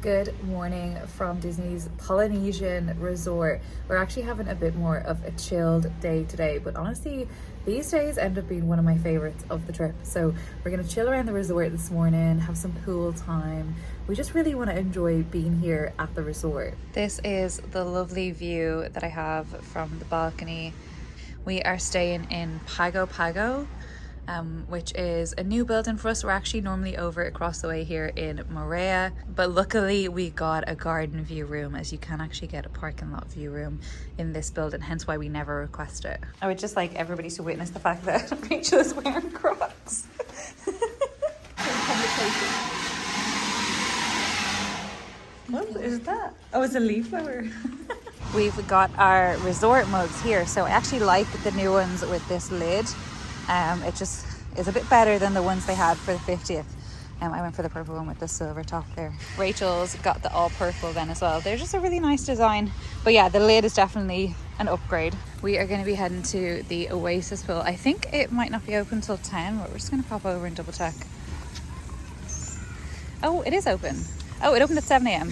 Good morning from Disney's Polynesian resort. We're actually having a bit more of a chilled day today, but honestly, these days end up being one of my favorites of the trip. So we're gonna chill around the resort this morning, have some pool time. We just really want to enjoy being here at the resort. This is the lovely view that I have from the balcony. We are staying in Pago Pago, which is a new building for us. We're actually normally over across the way here in Monorail, but luckily we got a garden view room, as you can actually get a parking lot view room in this building, hence why we never request it. I would just like everybody to witness the fact that Rachel is wearing Crocs. What is that? Oh, it's a leaf blower. We've got our resort mugs here, so I actually like the new ones with this lid. It just is a bit better than the ones they had for the 50th. I went for the purple one with the silver top there. Rachel's got the all purple then as well. They're just a really nice design. But yeah, the lid is definitely an upgrade. We are going to be heading to the Oasis pool. I think it might not be open till 10, but we're just going to pop over and double check. Oh, it is open. Oh, it opened at 7 a.m.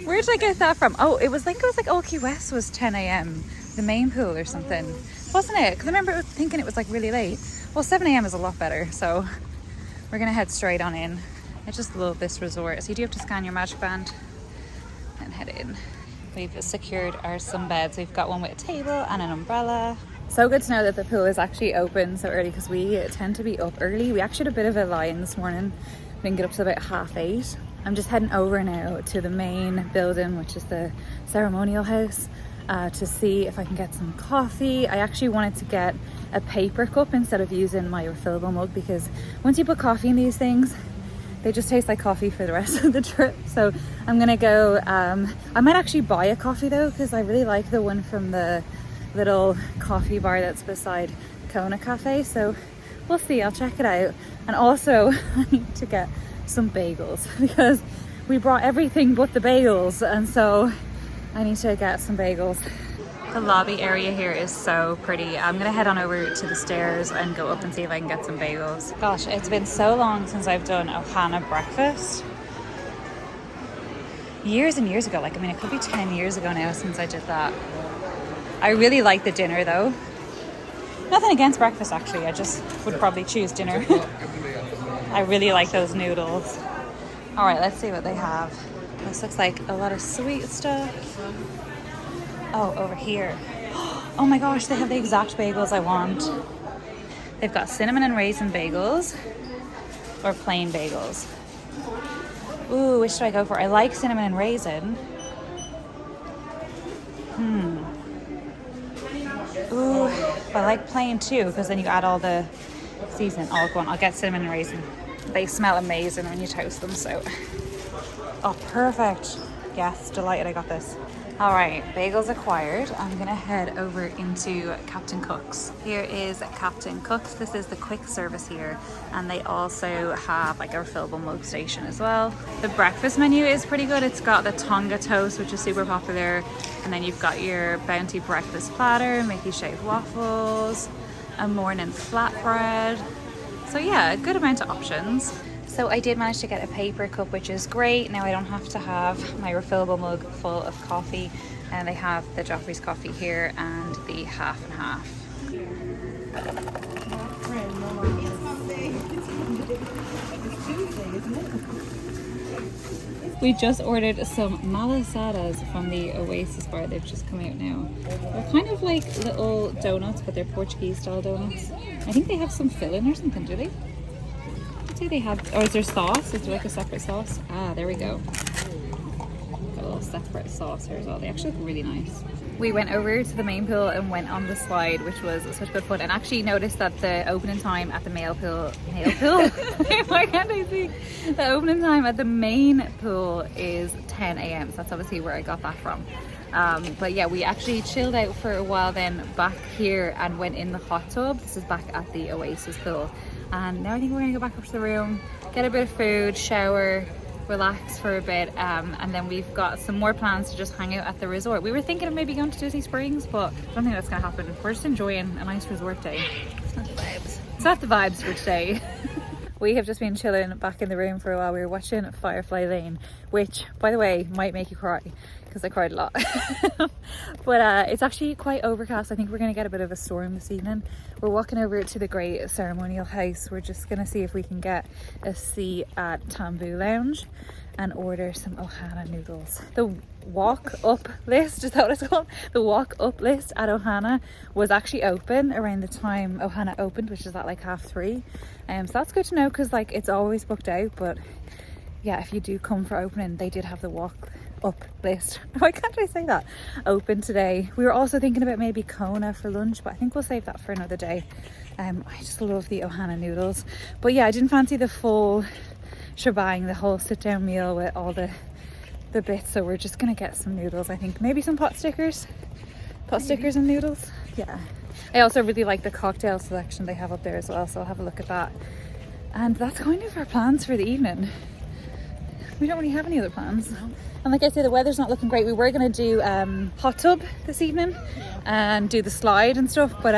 Where did I get that from? Oh, it was like Old Key West was 10 a.m. the main pool or something, wasn't it? Because I remember thinking it was like really late. Well, 7 a.m. is a lot better, so we're gonna head straight on in. I just love this resort. So you do have to scan your magic band and head in. We've secured our sunbeds. We've got one with a table and an umbrella. So good to know that the pool is actually open so early, because we tend to be up early. We actually had a bit of a lie-in this morning. We didn't get up till about 8:30. I'm just heading over now to the main building, which is the ceremonial house, to see if I can get some coffee. I actually wanted to get a paper cup instead of using my refillable mug, because once you put coffee in these things, they just taste like coffee for the rest of the trip. So I'm gonna go, I might actually buy a coffee though, because I really like the one from the little coffee bar that's beside Kona Cafe. So we'll see, I'll check it out. And also I need to get some bagels, because we brought everything but the bagels, and so I need to get some bagels. The lobby area here is so pretty. I'm gonna head on over to the stairs and go up and see if I can get some bagels. Gosh, it's been so long since I've done Ohana breakfast. Years and years ago, like, I mean, it could be 10 years ago now since I did that. I really like the dinner though. Nothing against breakfast actually, I just would probably choose dinner. I really like those noodles. All right, let's see what they have. This looks like a lot of sweet stuff. Oh, over here. Oh my gosh, they have the exact bagels I want. They've got cinnamon and raisin bagels or plain bagels. Ooh, which do I go for? I like cinnamon and raisin. Ooh, I like plain too, because then you add all the seasoning. Oh, go on, I'll get cinnamon and raisin. They smell amazing when you toast them, so. Oh, perfect. Yes, delighted I got this. All right, bagels acquired. I'm gonna head over into Captain Cook's. Here is Captain Cook's. This is the quick service here, and they also have like a refillable mug station as well. The breakfast menu is pretty good. It's got the Tonga toast, which is super popular, and then you've got your bounty breakfast platter, Mickey shaped waffles, a morning flatbread. So yeah, a good amount of options. So I did manage to get a paper cup, which is great. Now I don't have to have my refillable mug full of coffee. And they have the Joffrey's coffee here and the half and half. We just ordered some malasadas from the Oasis bar. They've just come out now. They're kind of like little donuts, but they're Portuguese style donuts. I think they have some filling or something, do they? Do they have, or is there sauce? Is there like a separate sauce? Ah, there we go. Got a little separate sauce here as well. They actually look really nice. We went over to the main pool and went on the slide, which was such good fun, and actually noticed that the opening time at the male pool, why can't I see? The opening time at the main pool is 10 a.m. So that's obviously where I got that from. But yeah, we actually chilled out for a while then back here and went in the hot tub. This is back at the Oasis pool. And now I think we're gonna go back up to the room, get a bit of food, shower, relax for a bit, and then we've got some more plans to just hang out at the resort. We were thinking of maybe going to Disney Springs, but I don't think that's gonna happen. We're just enjoying a nice resort day. It's not the vibes. It's not the vibes for today. We have just been chilling back in the room for a while. We were watching Firefly Lane, which, by the way, might make you cry because I cried a lot. But it's actually quite overcast. I think we're going to get a bit of a storm this evening. We're walking over to the Great Ceremonial House. We're just going to see if we can get a seat at Tambu Lounge and order some Ohana noodles. The walk up list, is that what it's called? The walk up list at Ohana was actually open around the time Ohana opened, which is at like 3:30. So that's good to know because like it's always booked out. But yeah, if you do come for opening, they did have the walk up list. Why can't I say that? Open today. We were also thinking about maybe Kona for lunch, but I think we'll save that for another day. I just love the Ohana noodles. But yeah, I didn't fancy the full shebang, the whole sit down meal with all the bits, so we're just gonna get some noodles. I think maybe some pot stickers and noodles. Yeah, I also really like the cocktail selection they have up there as well, so I'll have a look at that. And that's kind of our plans for the evening. We don't really have any other plans. And like I say, the weather's not looking great. We were gonna do hot tub this evening and do the slide and stuff, but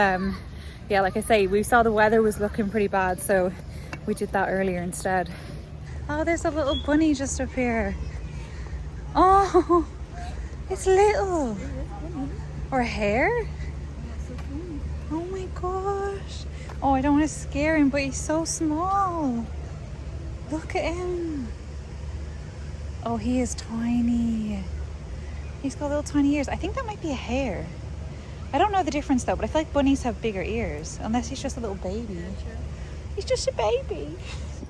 yeah, like I say, we saw the weather was looking pretty bad, so we did that earlier instead. Oh, there's a little bunny just up here. Oh, it's little. Or a hare? Oh my gosh. Oh, I don't want to scare him, but he's so small. Look at him. Oh, he is tiny. He's got little tiny ears. I think that might be a hare. I don't know the difference though, but I feel like bunnies have bigger ears, unless he's just a little baby. He's just a baby.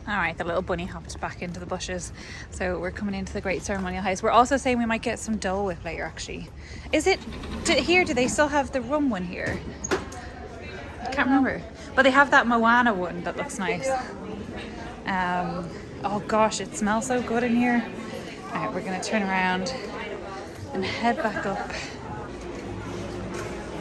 All right, the little bunny hopped back into the bushes. So we're coming into the Great Ceremonial House. We're also saying we might get some Dole Whip later, actually. Is it here? Do they still have the rum one here? I can't remember. But they have that Moana one that looks nice. Oh gosh, it smells so good in here. All right, we're gonna turn around and head back up.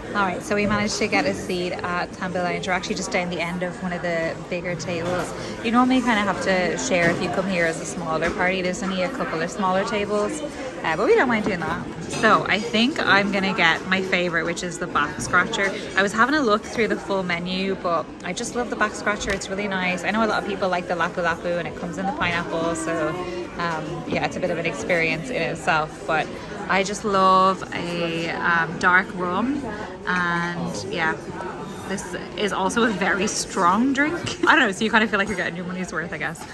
All right, so we managed to get a seat at Tambu Lounge. We're actually just down the end of one of the bigger tables. You normally kind of have to share if you come here as a smaller party. There's only a couple of smaller tables, but we don't mind doing that. So I think I'm gonna get my favorite, which is the back scratcher. I was having a look through the full menu, but I just love the back scratcher. It's really nice. I know a lot of people like the lapu lapu and it comes in the pineapple, so yeah, it's a bit of an experience in itself, but I just love a dark rum, and yeah, this is also a very strong drink. I don't know, so you kind of feel like you're getting your money's worth, I guess.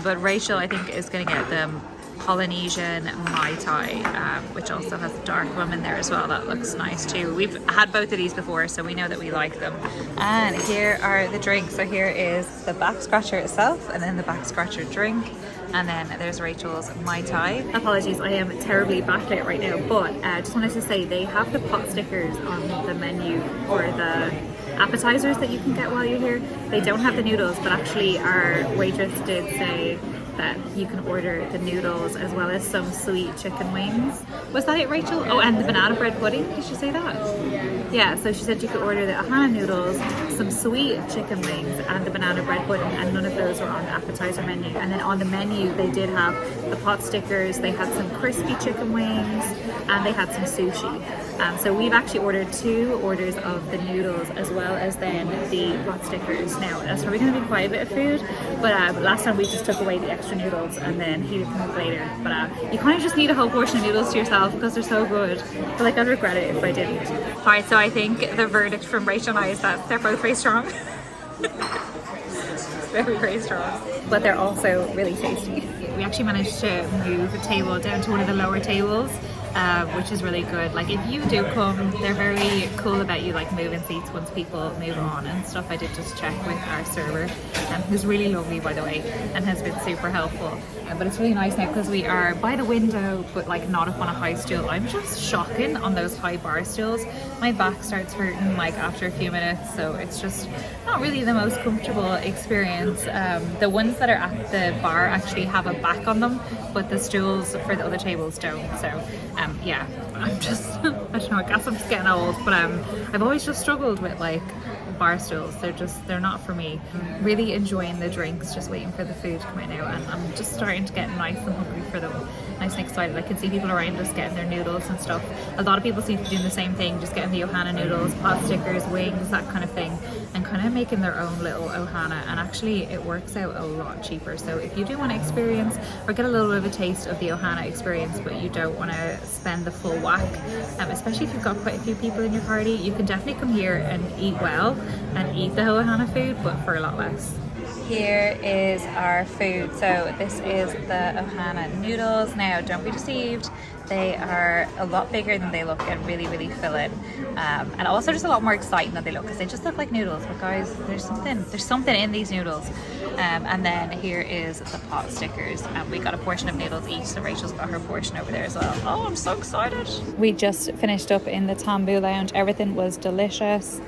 But Rachel, I think, is going to get the Polynesian Mai Tai, which also has dark rum in there as well. That looks nice too. We've had both of these before, so we know that we like them. And here are the drinks. So here is the back scratcher itself, and then the back scratcher drink. And then there's Rachel's Mai Tai. Apologies, I am terribly backlit right now, but I just wanted to say they have the pot stickers on the menu for the appetizers that you can get while you're here. They don't have the noodles, but actually our waitress did say that you can order the noodles as well as some sweet chicken wings. Was that it, Rachel? Oh, and the banana bread pudding. Did she say that? Yeah, so she said you could order the Ohana noodles, some sweet chicken wings, and the banana bread pudding, and none of those were on the appetizer menu. And then on the menu, they did have the pot stickers, they had some crispy chicken wings, and they had some sushi. So we've actually ordered 2 orders of the noodles as well as then the pot stickers. Now, that's probably going to be quite a bit of food, but last time we just took away the extra noodles and then heated them up later. But you kind of just need a whole portion of noodles to yourself because they're so good. But like, I'd regret it if I didn't. All right, so I think the verdict from Rachel and I is that they're both very strong. Very, very strong. But they're also really tasty. We actually managed to move a table down to one of the lower tables, which is really good. Like, if you do come, they're very cool about you like moving seats once people move on and stuff. I did just check with our server, who's really lovely, by the way, and has been super helpful. But it's really nice now because we are by the window, but like not up on a high stool. I'm just shocking on those high bar stools. My back starts hurting like after a few minutes, so it's just not really the most comfortable experience. The ones that are at the bar actually have a back on them, but the stools for the other tables don't. So yeah, I'm just, I don't know, I guess I'm just getting old, but I've always just struggled with like bar stools. They're not for me. I'm really enjoying the drinks, just waiting for the food to come out now, and I'm just starting to get nice and hungry for them. Nice and excited. I can see people around us getting their noodles and stuff. A lot of people seem to be doing the same thing, just getting the Ohana noodles, pot stickers, wings, that kind of thing, and kind of making their own little ohana, and actually it works out a lot cheaper. So if you do want to experience or get a little bit of a taste of the ohana experience, but you don't want to spend the full whack, especially if you've got quite a few people in your party, you can definitely come here and eat well and eat the ohana food, but for a lot less. Here is our food. So this is the ohana noodles. Now don't be deceived, they are a lot bigger than they look and really, really filling, and also just a lot more exciting than they look, because they just look like noodles, but guys, there's something in these noodles. And then here is the pot stickers, and we got a portion of noodles each, so Rachel's got her portion over there as well. Oh, I'm so excited. We just finished up in the Tambu lounge. Everything was delicious.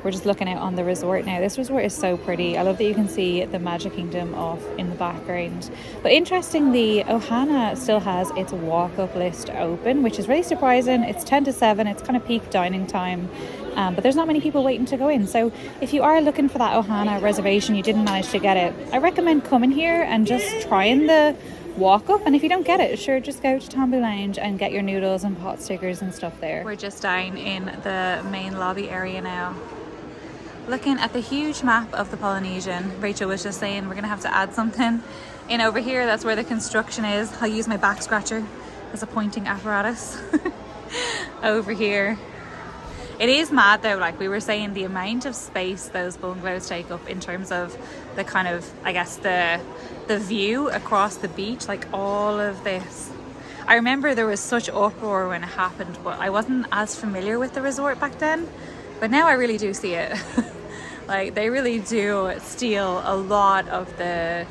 We're just looking out on the resort now. This resort is so pretty. I love that you can see the Magic Kingdom off in the background. But interestingly, Ohana still has its walk-up list open, which is really surprising. It's 10 to 7. It's kind of peak dining time. But there's not many people waiting to go in. So if you are looking for that Ohana reservation, you didn't manage to get it, I recommend coming here and just trying the walk up. And if you don't get it, sure, just go to Tambu Lounge and get your noodles and pot stickers and stuff there. We're just down in the main lobby area now, looking at the huge map of the Polynesian. Rachel was just saying we're gonna have to add something in over here. That's where the construction is. I'll use my back scratcher as a pointing apparatus over here. It is mad though, like we were saying, the amount of space those bungalows take up in terms of the kind of, I guess, the view across the beach, like all of this. I remember there was such uproar when it happened, but I wasn't as familiar with the resort back then. But now I really do see it. Like they really do steal a lot of the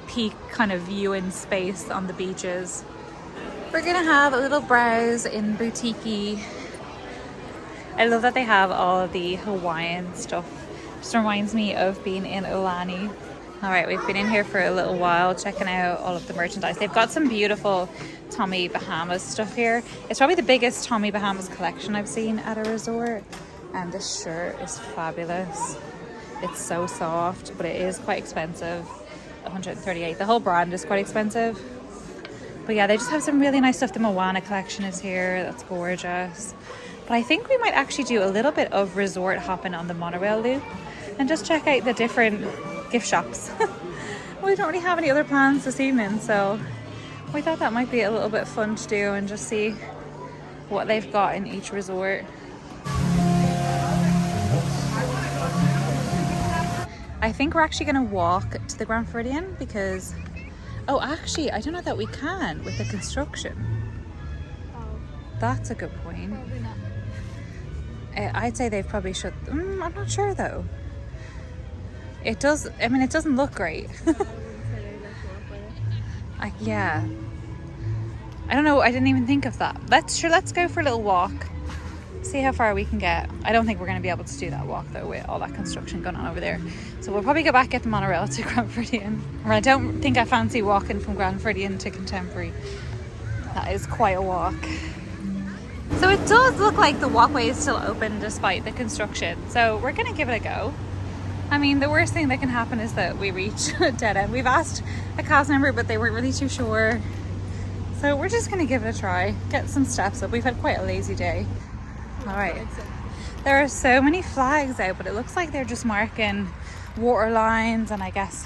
peak kind of viewing space on the beaches. We're gonna have a little browse in boutique-y. I love that they have all of the Hawaiian stuff. Just reminds me of being in Aulani. All right, we've been in here for a little while checking out all of the merchandise. They've got some beautiful Tommy Bahamas stuff here. It's probably the biggest Tommy Bahamas collection I've seen at a resort. And this shirt is fabulous. It's so soft, but it is quite expensive. 138. The whole brand is quite expensive. But yeah, they just have some really nice stuff. The Moana collection is here. That's gorgeous. But I think we might actually do a little bit of resort hopping on the monorail loop and just check out the different gift shops. We don't really have any other plans this evening, so we thought that might be a little bit fun to do and just see what they've got in each resort. I think we're actually going to walk to the Grand Floridian because, oh, actually, I don't know that we can with the construction. Oh. That's a good point. Probably not. I'd say they've probably shut. I'm not sure though. It does. I mean, it doesn't look great. Yeah. I don't know. I didn't even think of that. Let's go for a little walk. See how far we can get. I don't think we're going to be able to do that walk though with all that construction going on over there. So we'll probably go back at the monorail to Grand Floridian. Or I don't think I fancy walking from Grand Floridian to Contemporary. That is quite a walk. So it does look like the walkway is still open despite the construction. So we're going to give it a go. I mean, the worst thing that can happen is that we reach a dead end. We've asked a cast member, but they weren't really too sure. So we're just going to give it a try. Get some steps up. We've had quite a lazy day. All right. There are so many flags out, but it looks like they're just marking water lines and I guess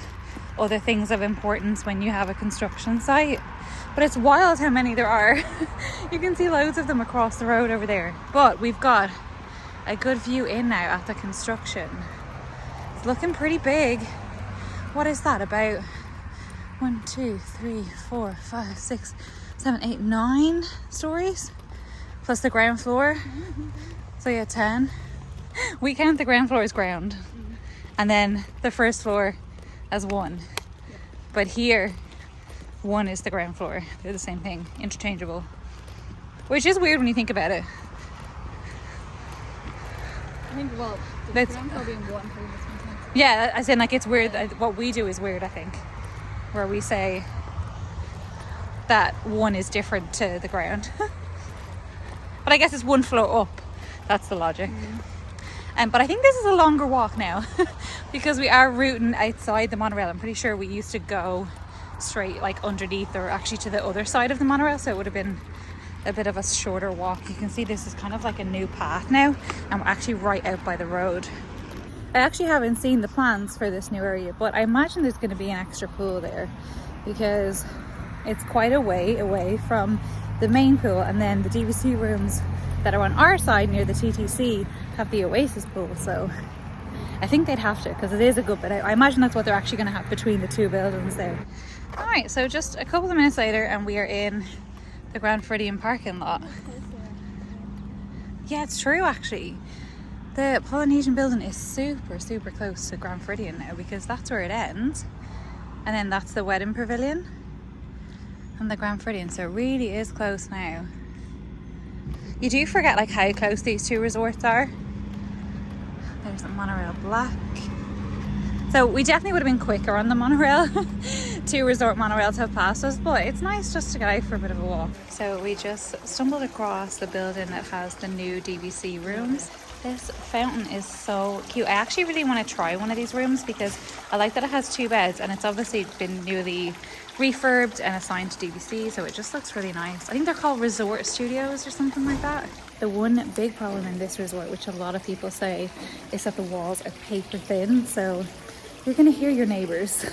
other things of importance when you have a construction site. But it's wild how many there are. You can see loads of them across the road over there. But we've got a good view in now at the construction. It's looking pretty big. What is that? About 1, 2, 3, 4, 5, 6, 7, 8, 9 stories? Plus the ground floor. So yeah, 10. We count the ground floor as ground. And then the first floor as 1. But here, 1 is the ground floor. They're the same thing, interchangeable. Which is weird when you think about it. I think, well, the ground floor being 1 pretty much makes sense. Yeah, as in like it's weird. What we do is weird, I think. Where we say that 1 is different to the ground. But I guess it's 1 floor up. That's the logic. But I think this is a longer walk now because we are routing outside the monorail. I'm pretty sure we used to go straight like underneath or actually to the other side of the monorail, so it would have been a bit of a shorter walk. You can see this is kind of like a new path now and we're actually right out by the road. I actually haven't seen the plans for this new area, but I imagine there's going to be an extra pool there because it's quite a way away from the main pool, and then the DVC rooms that are on our side near the TTC have the Oasis pool, so I think they'd have to because it is a good bit out. I imagine that's what they're actually going to have between the two buildings there. Alright, so just a couple of minutes later and we are in the Grand Floridian parking lot. Yeah, it's true actually. The Polynesian building is super close to Grand Floridian now because that's where it ends. And then that's the wedding pavilion and the Grand Floridian, so it really is close now. You do forget like how close these two resorts are. There's the Monorail Black. So we definitely would have been quicker on the monorail. 2 resort monorails have passed us, but it's nice just to get out for a bit of a walk. So we just stumbled across the building that has the new DVC rooms. This fountain is so cute. I actually really want to try one of these rooms because I like that it has 2 beds and it's obviously been newly refurbed and assigned to DVC, so it just looks really nice. I think they're called resort studios or something like that. The one big problem in this resort, which a lot of people say, is that the walls are paper thin, so you're gonna hear your neighbors.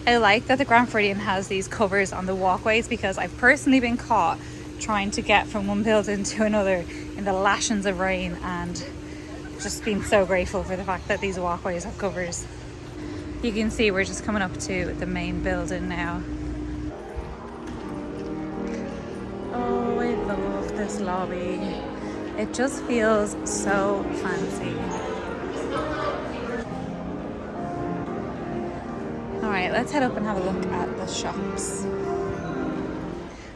I like that the Grand Floridian has these covers on the walkways because I've personally been caught trying to get from one building to another in the lashings of rain, and just been so grateful for the fact that these walkways have covers. You can see we're just coming up to the main building now. Oh, I love this lobby. It just feels so fancy. Alright, let's head up and have a look at the shops.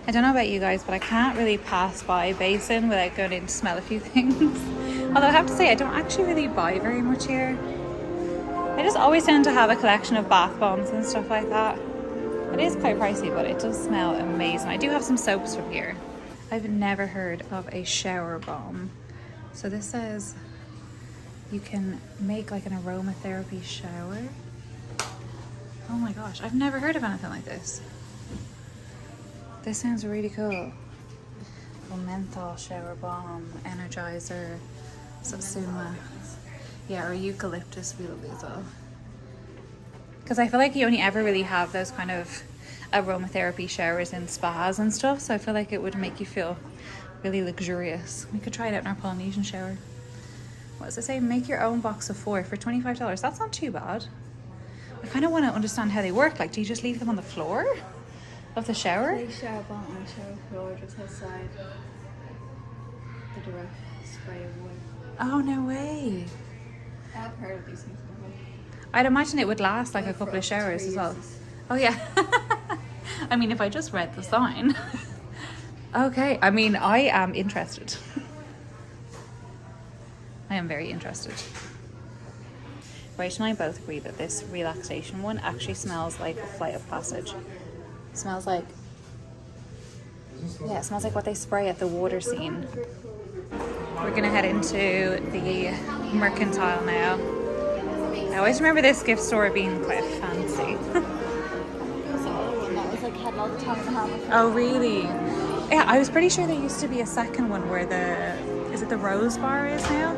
I don't know about you guys, but I can't really pass by Basin without going in to smell a few things. Although I have to say, I don't actually really buy very much here. I just always tend to have a collection of bath bombs and stuff like that. It is quite pricey, but it does smell amazing. I do have some soaps from here. I've never heard of a shower bomb. So this says you can make like an aromatherapy shower. Oh my gosh, I've never heard of anything like this. This sounds really cool. A menthol shower bomb, energizer, satsuma. Yeah, or eucalyptus would be lovely as well. Because I feel like you only ever really have those kind of aromatherapy showers in spas and stuff, so I feel like it would make you feel really luxurious. We could try it out in our Polynesian shower. What does it say? Make your own box of 4 for $25. That's not too bad. I kind of want to understand how they work. Like, do you just leave them on the floor of the shower? They shower bomb on the shower floor just outside the direct spray of water. Oh, no way. I've heard of these things before. I'd imagine it would last like a couple of showers as well. Oh yeah. I mean, if I just read the sign. Okay, I mean, I am interested. I am very interested. Rachel and I both agree that this relaxation one actually smells like a Flight of Passage. It smells like, yeah, it smells like what they spray at the water scene. We're gonna head into the Mercantile now. I always remember this gift store being quite fancy. That was like had all the time to have. Oh really? Yeah, I was pretty sure there used to be a second one where is it the Rose Bar is now?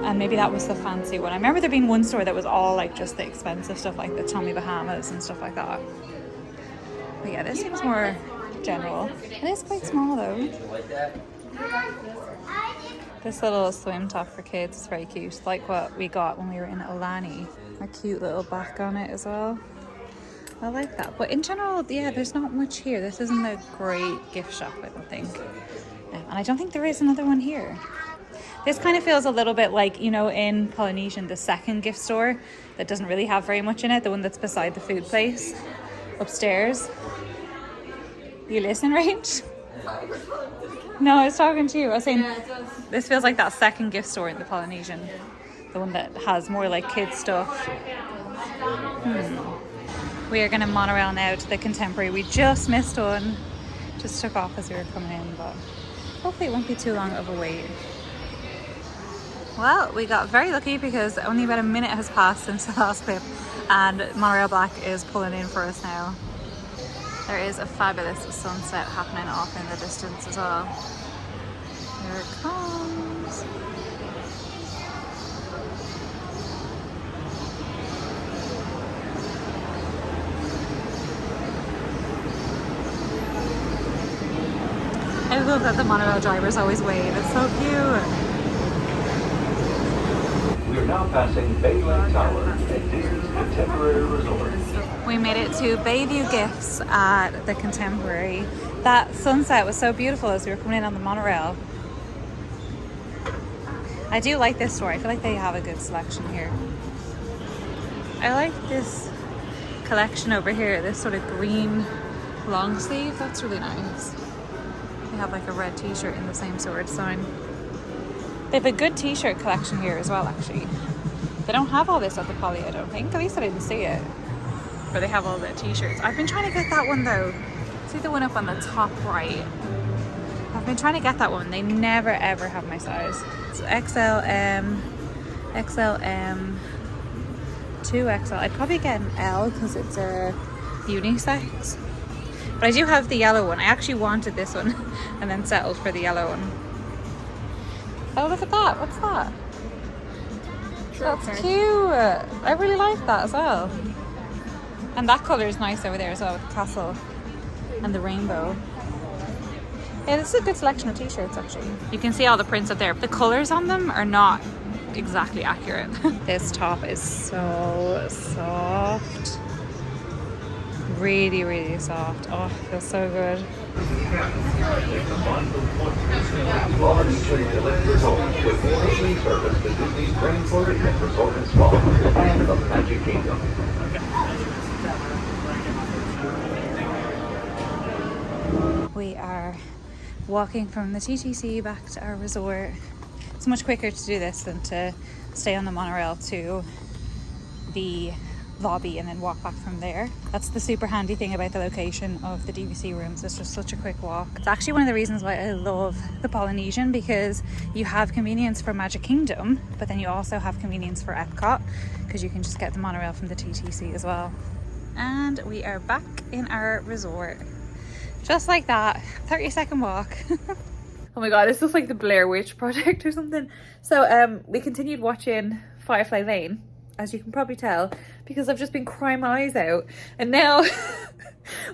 And maybe that was the fancy one. I remember there being one store that was all like just the expensive stuff, like the Tommy Bahamas and stuff like that. But yeah, this seems more general. It is quite small though. This little swim top for kids is very cute, like what we got when we were in Aulani. A cute little back on it as well. I like that. But in general, yeah, there's not much here. This isn't a great gift shop, I don't think. And I don't think there is another one here. This kind of feels a little bit like, you know, in Polynesian, the second gift store that doesn't really have very much in it, the one that's beside the food place upstairs. You listen, Rach? No, I was talking to you. I was saying this feels like that second gift store in the Polynesian. The one that has more like kids stuff. We are going to monorail now to the Contemporary. We just missed one. Just took off as we were coming in, but hopefully it won't be too long of a wait. Well, we got very lucky because only about a minute has passed since the last clip and Monorail Black is pulling in for us now. There is a fabulous sunset happening off in the distance as well. Here it comes. I love that the monorail drivers always wave. It's so cute. We are now passing Bayline Tower at Disney's Contemporary Resort. We made it to Bayview Gifts at the Contemporary. That sunset was so beautiful as we were coming in on the monorail. I do like this store. I feel like they have a good selection here. I like this collection over here, this sort of green long sleeve. That's really nice. They have like a red t-shirt in the same sort of design. They have a good t-shirt collection here as well, actually. They don't have all this at the Poly, I don't think. At least I didn't see it. But they have all the t-shirts. I've been trying to get that one though. See the one up on the top right? I've been trying to get that one. They never ever have my size. It's XL, M, 2XL. I'd probably get an L because it's a unisex. But I do have the yellow one. I actually wanted this one and then settled for the yellow one. Oh, look at that. What's that? That's cute. I really like that as well. And that colour is nice over there as well with the castle and the rainbow. Yeah, this is a good selection of t-shirts actually. You can see all the prints up there. The colours on them are not exactly accurate. This top is so soft. Really, really soft. Oh, it feels so good. Floridian Village Resort with daily service to Disney's Grand Floridian Resort and Spa and the Magic Kingdom. We are walking from the TTC back to our resort. It's much quicker to do this than to stay on the monorail to the lobby and then walk back from there. That's the super handy thing about the location of the DVC rooms. It's just such a quick walk. It's actually one of the reasons why I love the Polynesian, because you have convenience for Magic Kingdom, but then you also have convenience for Epcot because you can just get the monorail from the TTC as well. And we are back in our resort. Just like that, 30-second walk. Oh my god, it's just like the Blair Witch Project or something. So we continued watching Firefly Lane, as you can probably tell, because I've just been crying my eyes out. And now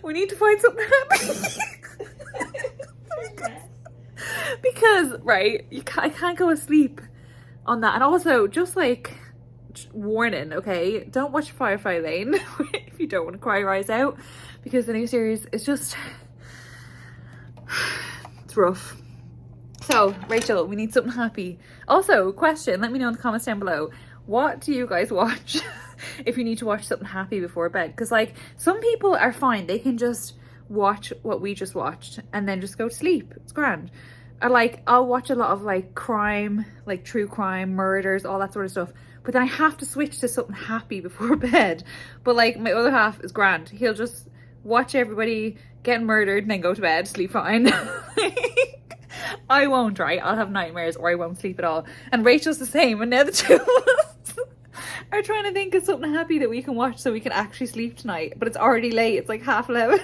we need to find something happy. Because, right, I can't go asleep on that. And also, just like, warning, okay? Don't watch Firefly Lane if you don't want to cry your eyes out. Because the new series is just... it's rough. So, Rachel, we need something happy. Also, question, let me know in the comments down below. What do you guys watch if you need to watch something happy before bed? Because, like, some people are fine. They can just watch what we just watched and then just go to sleep. It's grand. Or, like, I'll watch a lot of, like, crime, like, true crime, murders, all that sort of stuff. But then I have to switch to something happy before bed. But, like, my other half is grand. He'll just watch everybody getting murdered and then go to bed, sleep fine. I won't, right? I'll have nightmares or I won't sleep at all. And Rachel's the same. And now the two of us are trying to think of something happy that we can watch so we can actually sleep tonight. But it's already late. It's like 11:30.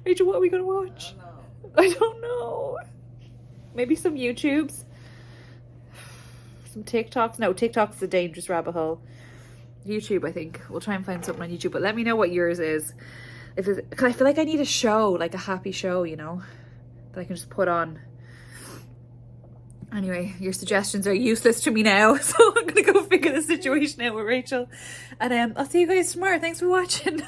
Rachel, what are we going to watch? I don't know. Maybe some YouTubes. Some TikToks. No, TikTok's a dangerous rabbit hole. YouTube, I think. We'll try and find something on YouTube. But let me know what yours is. Because I feel like I need a show, like a happy show, you know, that I can just put on. Anyway, your suggestions are useless to me now. So I'm going to go figure the situation out with Rachel. And I'll see you guys tomorrow. Thanks for watching.